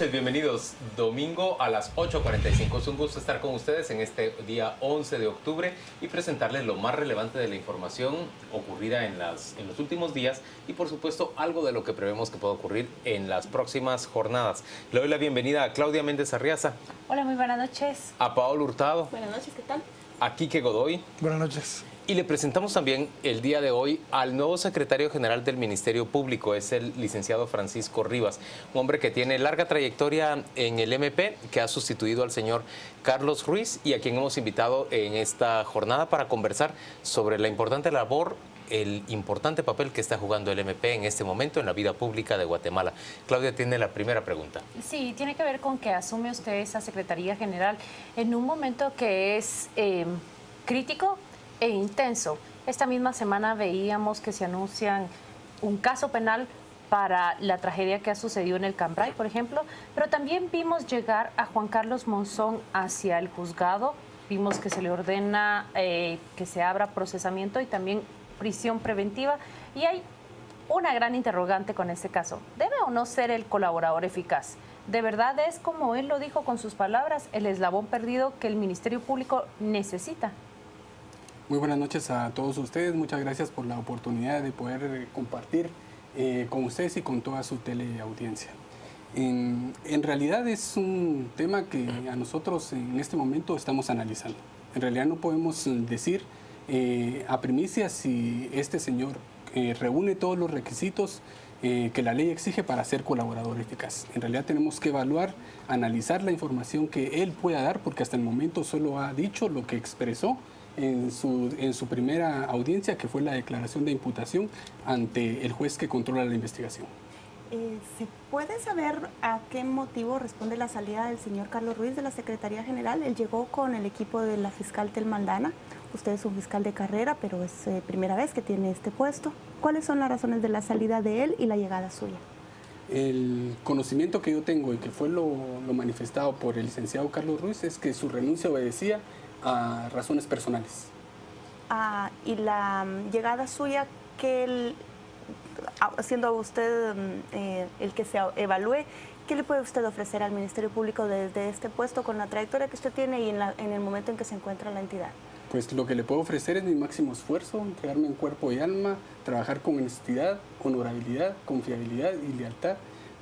Bienvenidos, domingo a las 8:45. Es un gusto estar con ustedes en este día 11 de octubre y presentarles lo más relevante de la información ocurrida en los últimos días y, por supuesto, algo de lo que prevemos que pueda ocurrir en las próximas jornadas. Le doy la bienvenida a Claudia Méndez Arriaza. Hola, muy buenas noches. A Paolo Hurtado. Buenas noches, ¿qué tal? A Quique Godoy. Buenas noches. Y le presentamos también el día de hoy al nuevo secretario general del Ministerio Público, es el licenciado Francisco Rivas, un hombre que tiene larga trayectoria en el MP, que ha sustituido al señor Carlos Ruiz y a quien hemos invitado en esta jornada para conversar sobre la importante labor, el importante papel que está jugando el MP en este momento en la vida pública de Guatemala. Claudia tiene la primera pregunta. Sí, tiene que ver con que asume usted esa Secretaría General en un momento que es crítico e intenso. Esta misma semana veíamos que se anuncian un caso penal para la tragedia que ha sucedido en el Cambrai, por ejemplo, pero también vimos llegar a Juan Carlos Monzón hacia el juzgado, vimos que se le ordena que se abra procesamiento y también prisión preventiva, y hay una gran interrogante con este caso. ¿Debe o no ser el colaborador eficaz? ¿De verdad es, como él lo dijo con sus palabras, el eslabón perdido que el Ministerio Público necesita? Muy buenas noches a todos ustedes. Muchas gracias por la oportunidad de poder compartir con ustedes y con toda su teleaudiencia. En realidad es un tema que a nosotros en este momento estamos analizando. En realidad no podemos decir a primicia si este señor reúne todos los requisitos que la ley exige para ser colaborador eficaz. En realidad tenemos que evaluar, analizar la información que él pueda dar, porque hasta el momento solo ha dicho lo que expresó en su primera audiencia, que fue la declaración de imputación ante el juez que controla la investigación. ¿Se puede saber a qué motivo responde la salida del señor Carlos Ruiz de la Secretaría General? Él llegó con el equipo de la fiscal Tel Maldana. Usted es un fiscal de carrera, pero es primera vez que tiene este puesto. ¿Cuáles son las razones de la salida de él y la llegada suya? El conocimiento que yo tengo y que fue lo manifestado por el licenciado Carlos Ruiz es que su renuncia obedecía a razones personales. Y la llegada suya, que siendo usted el que se evalúe, ¿qué le puede usted ofrecer al Ministerio Público desde este puesto con la trayectoria que usted tiene y en el momento en que se encuentra la entidad? Pues lo que le puedo ofrecer es mi máximo esfuerzo, entregarme en cuerpo y alma, trabajar con honestidad, honorabilidad, confiabilidad y lealtad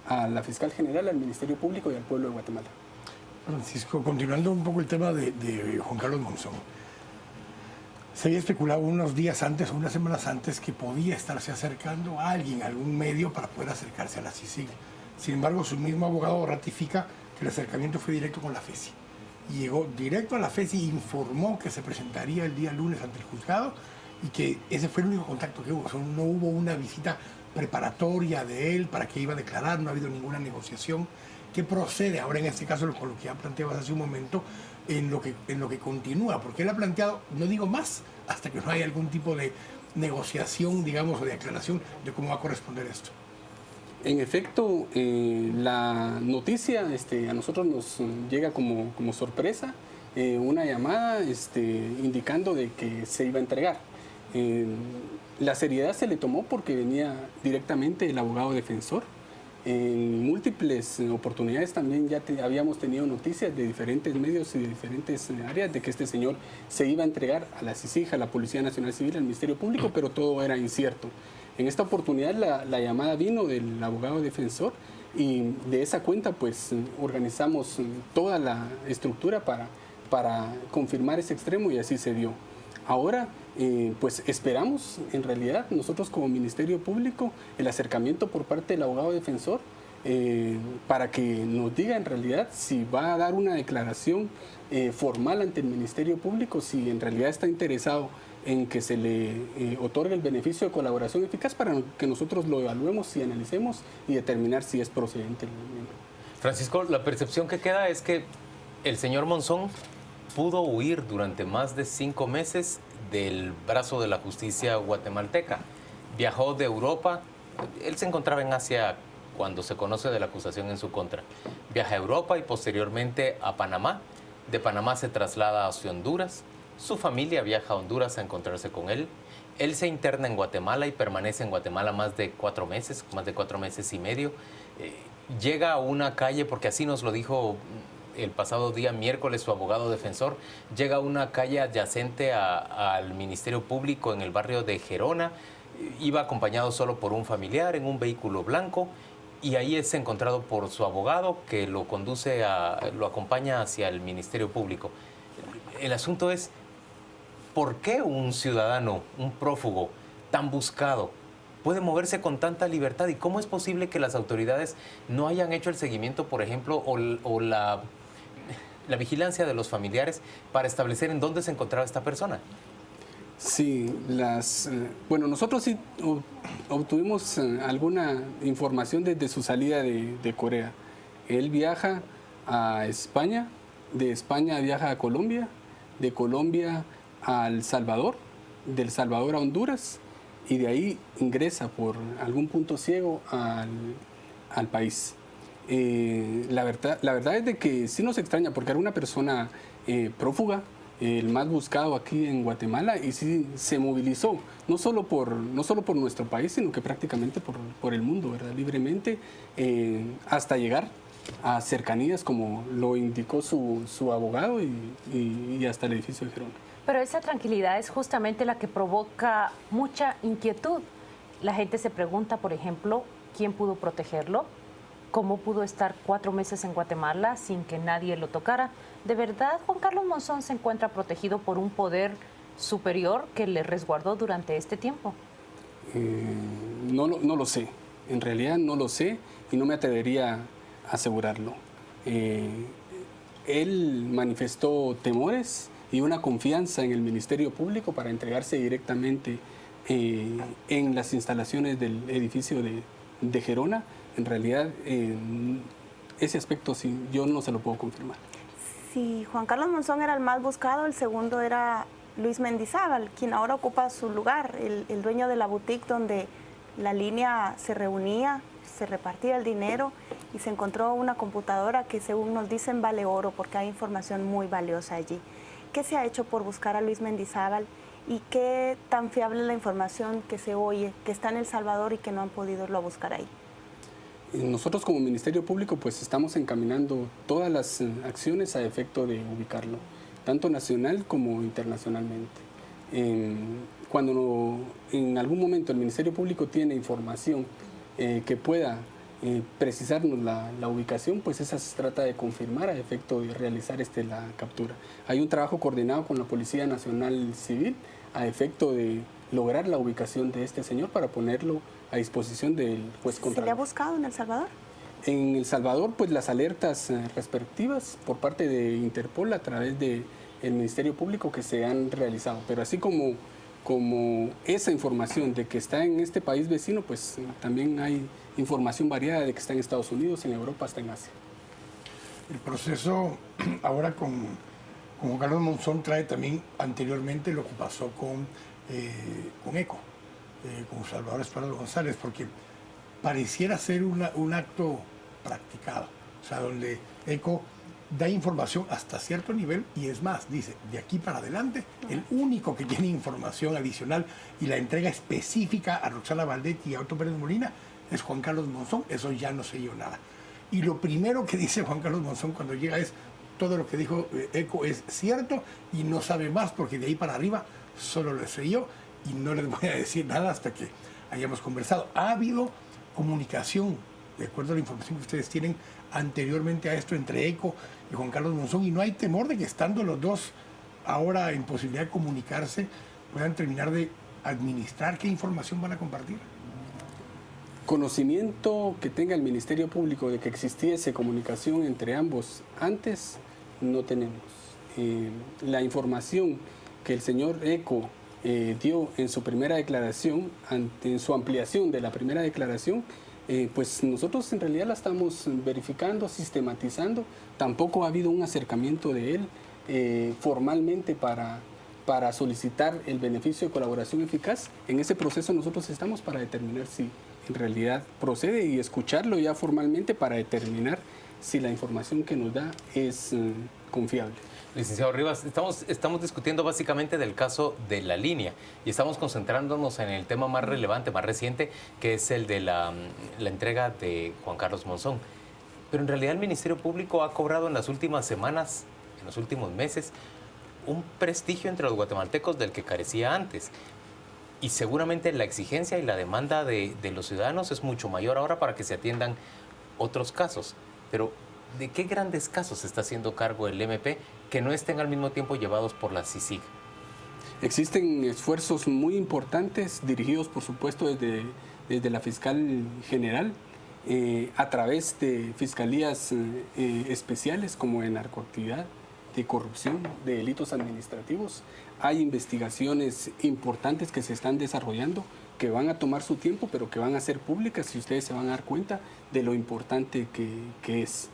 a la fiscal general, al Ministerio Público y al pueblo de Guatemala. Francisco, continuando un poco el tema de Juan Carlos Monzón, se había especulado unos días antes o unas semanas antes que podía estarse acercando a alguien, a algún medio para poder acercarse a la CICIG. Sin embargo, su mismo abogado ratifica que el acercamiento fue directo con la FECI. Llegó directo a la FECI e informó que se presentaría el día lunes ante el juzgado y que ese fue el único contacto que hubo. O sea, no hubo una visita preparatoria de él para que iba a declarar, no ha habido ninguna negociación. ¿Qué procede ahora en este caso con lo que ya planteabas hace un momento en lo que continúa? Porque él ha planteado, no digo más, hasta que no haya algún tipo de negociación, digamos, o de aclaración de cómo va a corresponder esto. En efecto, la noticia a nosotros nos llega como sorpresa, una llamada indicando de que se iba a entregar. La seriedad se le tomó porque venía directamente el abogado defensor. En múltiples oportunidades también ya habíamos tenido noticias de diferentes medios y de diferentes áreas de que este señor se iba a entregar a la CICIG, a la Policía Nacional Civil, al Ministerio Público, pero todo era incierto. En esta oportunidad la llamada vino del abogado defensor y de esa cuenta pues organizamos toda la estructura para confirmar ese extremo y así se dio. Ahora pues esperamos en realidad nosotros como Ministerio Público el acercamiento por parte del abogado defensor para que nos diga en realidad si va a dar una declaración formal ante el Ministerio Público, si en realidad está interesado en que se le otorgue el beneficio de colaboración eficaz para que nosotros lo evaluemos y analicemos y determinar si es procedente el movimiento. Francisco, la percepción que queda es que el señor Monzón pudo huir durante más de 5 meses del brazo de la justicia guatemalteca. Viajó de Europa, él se encontraba en Asia cuando se conoce de la acusación en su contra. Viaja a Europa y posteriormente a Panamá. De Panamá se traslada hacia Honduras. Su familia viaja a Honduras a encontrarse con él. Él se interna en Guatemala y permanece en Guatemala más de 4 meses y medio. llega a una calle, porque así nos lo dijo el pasado día miércoles su abogado defensor, llega a una calle adyacente al Ministerio Público en el barrio de Gerona, iba acompañado solo por un familiar en un vehículo blanco y ahí es encontrado por su abogado que lo acompaña hacia el Ministerio Público. El asunto es, ¿por qué un ciudadano, un prófugo tan buscado, puede moverse con tanta libertad? ¿Y cómo es posible que las autoridades no hayan hecho el seguimiento, por ejemplo, o la vigilancia de los familiares para establecer en dónde se encontraba esta persona? Sí, bueno, nosotros sí obtuvimos alguna información desde su salida de Corea. Él viaja a España, de España viaja a Colombia, de Colombia a El Salvador, del Salvador a Honduras, y de ahí ingresa por algún punto ciego al país. La verdad es de que sí nos extraña porque era una persona prófuga, el más buscado aquí en Guatemala, y sí se movilizó, no solo por nuestro país, sino que prácticamente por el mundo, ¿verdad? Libremente, hasta llegar a cercanías, como lo indicó su abogado, y hasta el edificio de Gerona. Pero esa tranquilidad es justamente la que provoca mucha inquietud. La gente se pregunta, por ejemplo, ¿quién pudo protegerlo? ¿Cómo pudo estar 4 meses en Guatemala sin que nadie lo tocara? ¿De verdad Juan Carlos Monzón se encuentra protegido por un poder superior que le resguardó durante este tiempo? No lo sé. En realidad no lo sé y no me atrevería a asegurarlo. Él manifestó temores y una confianza en el Ministerio Público para entregarse directamente en las instalaciones del edificio de Gerona. En realidad, ese aspecto sí, yo no se lo puedo confirmar. Si Juan Carlos Monzón era el más buscado, el segundo era Luis Mendizábal, quien ahora ocupa su lugar, el dueño de la boutique donde la línea se reunía, se repartía el dinero y se encontró una computadora que, según nos dicen, vale oro porque hay información muy valiosa allí. ¿Qué se ha hecho por buscar a Luis Mendizábal y qué tan fiable es la información que se oye, que está en El Salvador y que no han podido irlo a buscar ahí? Nosotros como Ministerio Público pues estamos encaminando todas las acciones a efecto de ubicarlo, tanto nacional como internacionalmente. Cuando en algún momento el Ministerio Público tiene información que pueda precisarnos la ubicación, pues esa se trata de confirmar a efecto de realizar la captura. Hay un trabajo coordinado con la Policía Nacional Civil a efecto de lograr la ubicación de este señor para ponerlo a disposición del juez contralor. ¿Se le ha buscado en El Salvador? En El Salvador, pues las alertas respectivas por parte de Interpol a través del Ministerio Público que se han realizado, pero así como esa información de que está en este país vecino, pues también hay información variada de que está en Estados Unidos, en Europa, hasta en Asia. El proceso ahora con Juan Carlos Monzón trae también anteriormente lo que pasó con ECO, con Salvador Esparza González, porque pareciera ser un acto practicado, o sea, donde ECO da información hasta cierto nivel y es más, dice, de aquí para adelante, el único que tiene información adicional y la entrega específica a Roxana Valdetti y a Otto Pérez Molina es Juan Carlos Monzón, eso ya no sé yo nada. Y lo primero que dice Juan Carlos Monzón cuando llega es, todo lo que dijo ECO es cierto y no sabe más porque de ahí para arriba solo lo sé yo y no les voy a decir nada hasta que hayamos conversado. Ha habido comunicación, de acuerdo a la información que ustedes tienen anteriormente a esto, entre ECO y Juan Carlos Monzón, y no hay temor de que estando los dos ahora en posibilidad de comunicarse puedan terminar de administrar qué información van a compartir. Conocimiento que tenga el Ministerio Público de que existiese comunicación entre ambos antes, no tenemos. La información que el señor ECO dio en su primera declaración, en su ampliación de la primera declaración, pues nosotros en realidad la estamos verificando, sistematizando. Tampoco ha habido un acercamiento de él formalmente para solicitar el beneficio de colaboración eficaz. En ese proceso nosotros estamos para determinar si en realidad procede y escucharlo ya formalmente para determinar si la información que nos da es confiable. Licenciado Rivas, estamos discutiendo básicamente del caso de la línea y estamos concentrándonos en el tema más relevante, más reciente, que es el de la entrega de Juan Carlos Monzón. Pero en realidad el Ministerio Público ha cobrado en las últimas semanas, en los últimos meses, un prestigio entre los guatemaltecos del que carecía antes. Y seguramente la exigencia y la demanda de los ciudadanos es mucho mayor ahora para que se atiendan otros casos. Pero, ¿de qué grandes casos se está haciendo cargo el MP que no estén al mismo tiempo llevados por la CICIG? Existen esfuerzos muy importantes dirigidos, por supuesto, desde la Fiscal General, a través de fiscalías especiales como en narcoactividad, de corrupción, de delitos administrativos. Hay investigaciones importantes que se están desarrollando, que van a tomar su tiempo, pero que van a ser públicas y ustedes se van a dar cuenta de lo importante que es.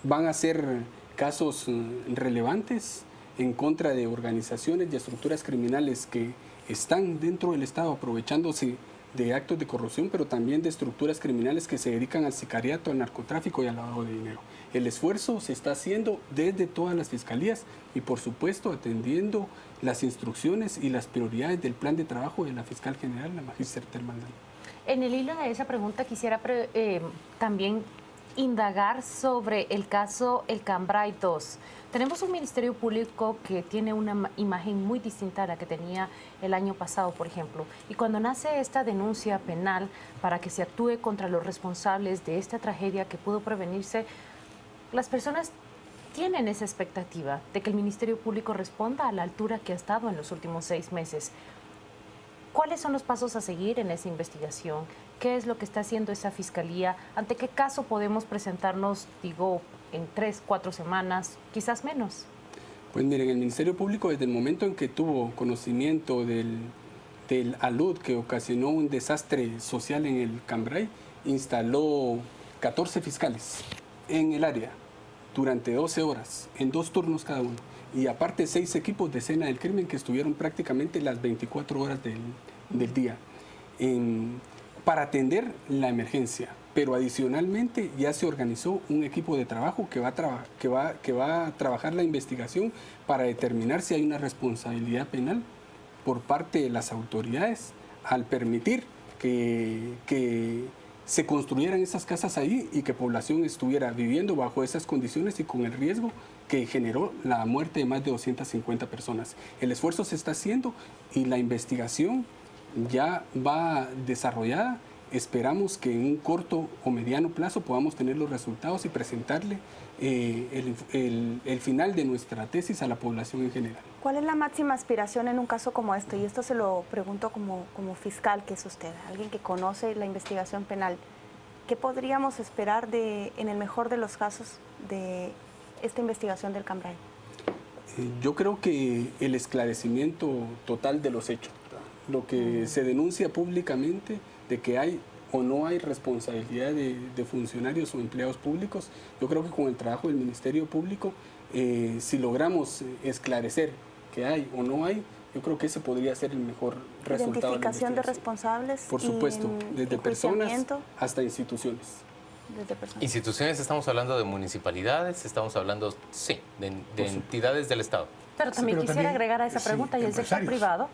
Van a ser casos relevantes en contra de organizaciones y estructuras criminales que están dentro del Estado aprovechándose de actos de corrupción, pero también de estructuras criminales que se dedican al sicariato, al narcotráfico y al lavado de dinero. El esfuerzo se está haciendo desde todas las fiscalías y, por supuesto, atendiendo las instrucciones y las prioridades del plan de trabajo de la Fiscal General, la Magíster Telma Aldana. En el hilo de esa pregunta quisiera también indagar sobre el caso El Cambray 2. Tenemos un Ministerio Público que tiene una imagen muy distinta a la que tenía el año pasado, por ejemplo. Y cuando nace esta denuncia penal para que se actúe contra los responsables de esta tragedia que pudo prevenirse, las personas tienen esa expectativa de que el Ministerio Público responda a la altura que ha estado en los últimos 6 meses. ¿Cuáles son los pasos a seguir en esa investigación? ¿Qué es lo que está haciendo esa fiscalía? ¿Ante qué caso podemos presentarnos, digo, en 3, 4 semanas, quizás menos? Pues miren, el Ministerio Público, desde el momento en que tuvo conocimiento del alud que ocasionó un desastre social en el Cambray, instaló 14 fiscales en el área durante 12 horas, en 2 turnos cada uno. Y aparte 6 equipos de escena del crimen que estuvieron prácticamente las 24 horas del día para atender la emergencia. Pero adicionalmente ya se organizó un equipo de trabajo que va a trabajar la investigación para determinar si hay una responsabilidad penal por parte de las autoridades al permitir que se construyeran esas casas ahí y que población estuviera viviendo bajo esas condiciones y con el riesgo que generó la muerte de más de 250 personas. El esfuerzo se está haciendo y la investigación ya va desarrollada. Esperamos que en un corto o mediano plazo podamos tener los resultados y presentarle el final de nuestra tesis a la población en general. ¿Cuál es la máxima aspiración en un caso como este? Y esto se lo pregunto como fiscal que es usted, alguien que conoce la investigación penal. ¿Qué podríamos esperar en el mejor de los casos de esta investigación del Cambray? Yo creo que el esclarecimiento total de los hechos, ¿verdad? Lo que se denuncia públicamente de que hay o no hay responsabilidad de funcionarios o empleados públicos. Yo creo que con el trabajo del Ministerio Público, si logramos esclarecer que hay o no hay, yo creo que ese podría ser el mejor resultado. Identificación de responsables. Por supuesto, desde personas hasta instituciones. Desde personas. Instituciones, estamos hablando de municipalidades, estamos hablando, sí, de entidades del Estado. Pero también quisiera agregar a esa pregunta, ¿y el sector privado?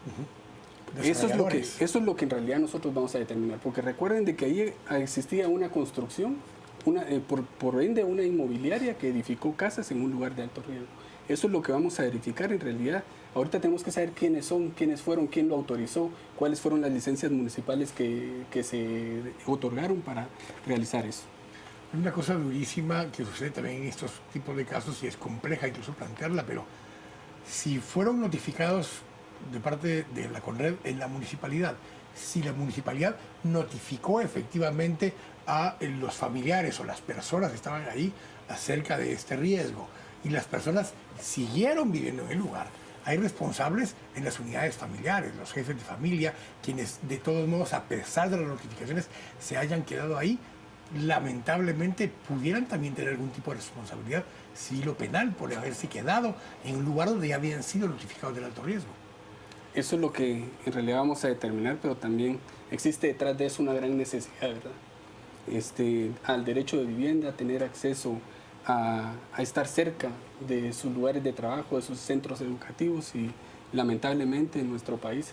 Eso es lo que en realidad nosotros vamos a determinar, porque recuerden de que ahí existía una construcción, por ende una inmobiliaria que edificó casas en un lugar de alto riesgo. Eso es lo que vamos a verificar en realidad. Ahorita tenemos que saber quiénes son, quiénes fueron, quién lo autorizó, cuáles fueron las licencias municipales que se otorgaron para realizar eso. Una cosa durísima que sucede también en estos tipos de casos, y es compleja incluso plantearla, pero si fueron notificados de parte de la CONRED en la municipalidad, si la municipalidad notificó efectivamente a los familiares o las personas que estaban ahí acerca de este riesgo y las personas siguieron viviendo en el lugar, hay responsables en las unidades familiares, los jefes de familia, quienes de todos modos, a pesar de las notificaciones, se hayan quedado ahí, lamentablemente pudieran también tener algún tipo de responsabilidad civil o penal por haberse quedado en un lugar donde ya habían sido notificados del alto riesgo. Eso es lo que en realidad vamos a determinar, pero también existe detrás de eso una gran necesidad, ¿verdad? Al derecho de vivienda, a tener acceso a estar cerca de sus lugares de trabajo, de sus centros educativos, y lamentablemente en nuestro país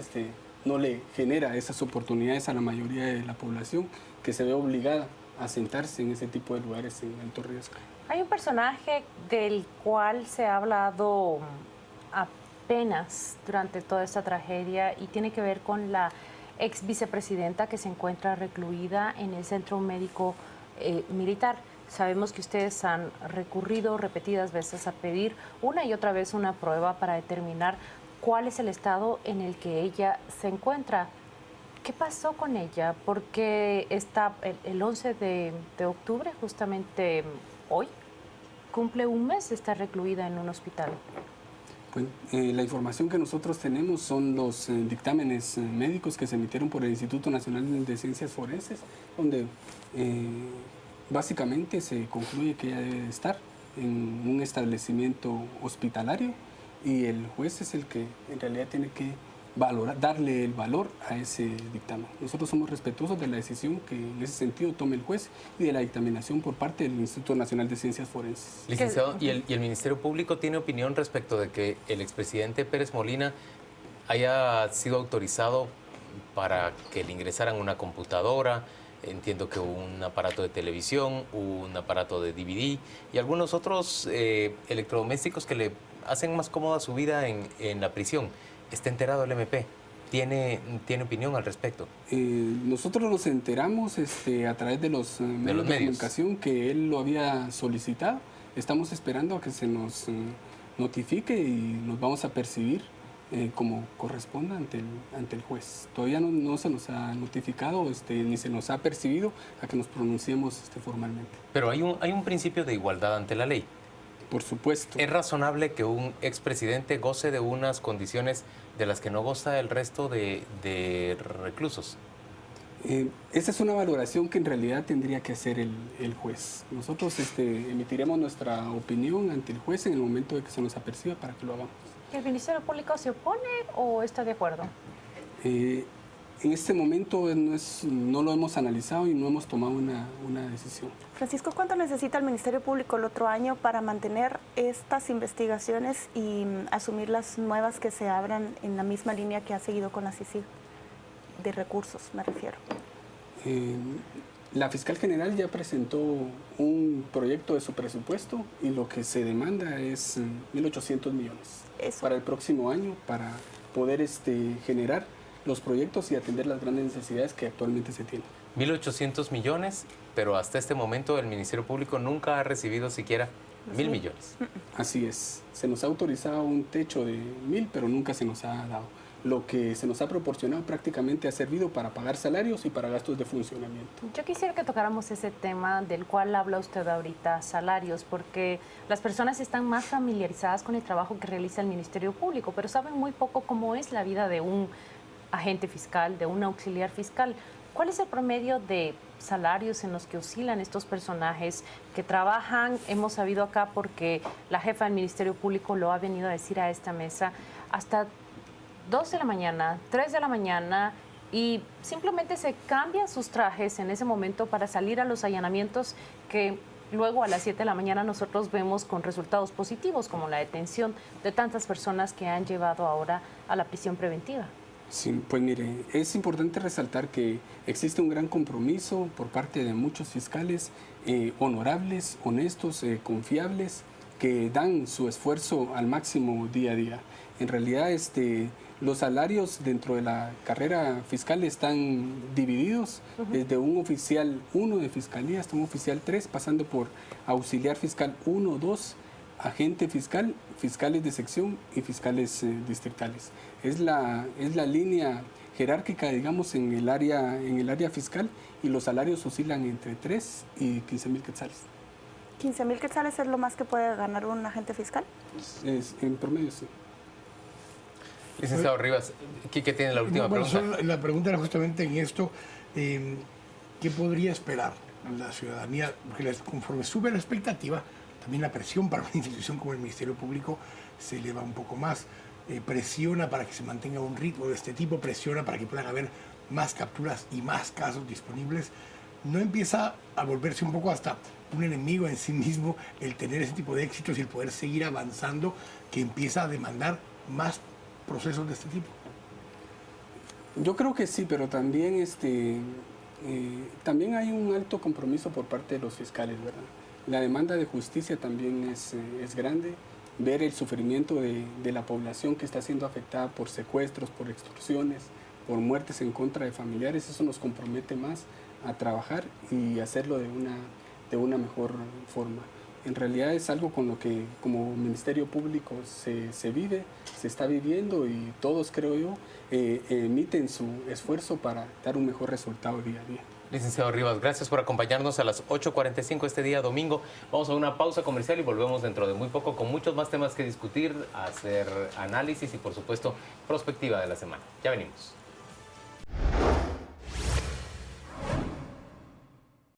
no le genera esas oportunidades a la mayoría de la población, que se ve obligada a sentarse en ese tipo de lugares en alto riesgo. Hay un personaje del cual se ha hablado apenas durante toda esta tragedia y tiene que ver con la ex vicepresidenta que se encuentra recluida en el Centro Médico Militar. Sabemos que ustedes han recurrido repetidas veces a pedir una y otra vez una prueba para determinar cuál es el estado en el que ella se encuentra. ¿Qué pasó con ella? Porque está el 11 de octubre, justamente hoy, cumple un mes de estar recluida en un hospital. Pues, la información que nosotros tenemos son los dictámenes médicos que se emitieron por el Instituto Nacional de Ciencias Forenses, donde básicamente se concluye que ella debe estar en un establecimiento hospitalario, y el juez es el que en realidad tiene que darle el valor a ese dictamen. Nosotros somos respetuosos de la decisión que en ese sentido tome el juez y de la dictaminación por parte del Instituto Nacional de Ciencias Forenses. Licenciado, ¿y el Ministerio Público tiene opinión respecto de que el expresidente Pérez Molina haya sido autorizado para que le ingresaran una computadora? Entiendo que un aparato de televisión, un aparato de DVD y algunos otros electrodomésticos que le hacen más cómoda su vida en la prisión. ¿Está enterado el MP? ¿Tiene opinión al respecto? Nosotros nos enteramos a través de los medios de comunicación que él lo había solicitado. Estamos esperando a que se nos notifique y nos vamos a percibir como corresponda ante el juez. Todavía no se nos ha notificado ni se nos ha percibido a que nos pronunciemos formalmente. Pero hay un principio de igualdad ante la ley. Por supuesto. ¿Es razonable que un expresidente goce de unas condiciones de las que no goza el resto de reclusos? Esa es una valoración que en realidad tendría que hacer el juez. Nosotros emitiremos nuestra opinión ante el juez en el momento de que se nos aperciba para que lo hagamos. ¿El Ministerio Público se opone o está de acuerdo? En este momento no lo hemos analizado y no hemos tomado una decisión. Francisco, ¿cuánto necesita el Ministerio Público el otro año para mantener estas investigaciones y asumir las nuevas que se abran en la misma línea que ha seguido con la CICIG? De recursos, me refiero. La fiscal general ya presentó un proyecto de su presupuesto y lo que se demanda es 1.800 millones para el próximo año, para poder generar los proyectos y atender las grandes necesidades que actualmente se tienen. 1.800 millones, pero hasta este momento el Ministerio Público nunca ha recibido siquiera 1.000 millones. Así es. Se nos ha autorizado un techo de 1.000, pero nunca se nos ha dado. Lo que se nos ha proporcionado prácticamente ha servido para pagar salarios y para gastos de funcionamiento. Yo quisiera que tocáramos ese tema del cual habla usted ahorita, salarios, porque las personas están más familiarizadas con el trabajo que realiza el Ministerio Público, pero saben muy poco cómo es la vida de un agente fiscal, de un auxiliar fiscal. ¿Cuál es el promedio de salarios en los que oscilan estos personajes que trabajan? Hemos sabido acá, porque la jefa del Ministerio Público lo ha venido a decir a esta mesa, hasta 2 de la mañana, 3 de la mañana, y simplemente se cambian sus trajes en ese momento para salir a los allanamientos que luego a las 7 de la mañana nosotros vemos con resultados positivos, como la detención de tantas personas que han llevado ahora a la prisión preventiva. Sí, pues mire, es importante resaltar que existe un gran compromiso por parte de muchos fiscales honorables, honestos, confiables, que dan su esfuerzo al máximo día a día. En realidad, los salarios dentro de la carrera fiscal están divididos desde un oficial 1 de fiscalía hasta un oficial 3, pasando por auxiliar fiscal 1, 2, agente fiscal, fiscales de sección y fiscales distritales. Es la línea jerárquica, digamos, en el área fiscal, y los salarios oscilan entre 3 y 15.000 quetzales. ¿15.000 quetzales es lo más que puede ganar un agente fiscal? En promedio, sí. Licenciado Rivas, ¿qué tiene la última pregunta? La pregunta era justamente en esto, ¿qué podría esperar la ciudadanía? Porque conforme sube la expectativa, también la presión para una institución como el Ministerio Público se eleva un poco más. Presiona para que se mantenga un ritmo de este tipo, presiona para que puedan haber más capturas y más casos disponibles. ¿No empieza a volverse un poco hasta un enemigo en sí mismo el tener ese tipo de éxitos y el poder seguir avanzando, que empieza a demandar más procesos de este tipo? Yo creo que sí, pero también, también hay un alto compromiso por parte de los fiscales, ¿verdad? La demanda de justicia también es grande. Ver el sufrimiento de la población que está siendo afectada por secuestros, por extorsiones, por muertes en contra de familiares, eso nos compromete más a trabajar y hacerlo de una mejor forma. En realidad es algo con lo que como Ministerio Público se vive, se está viviendo y todos, creo yo, emiten su esfuerzo para dar un mejor resultado día a día. Licenciado Rivas, gracias por acompañarnos a las 8:45 este día domingo. Vamos a una pausa comercial y volvemos dentro de muy poco con muchos más temas que discutir, hacer análisis y por supuesto prospectiva de la semana. Ya venimos.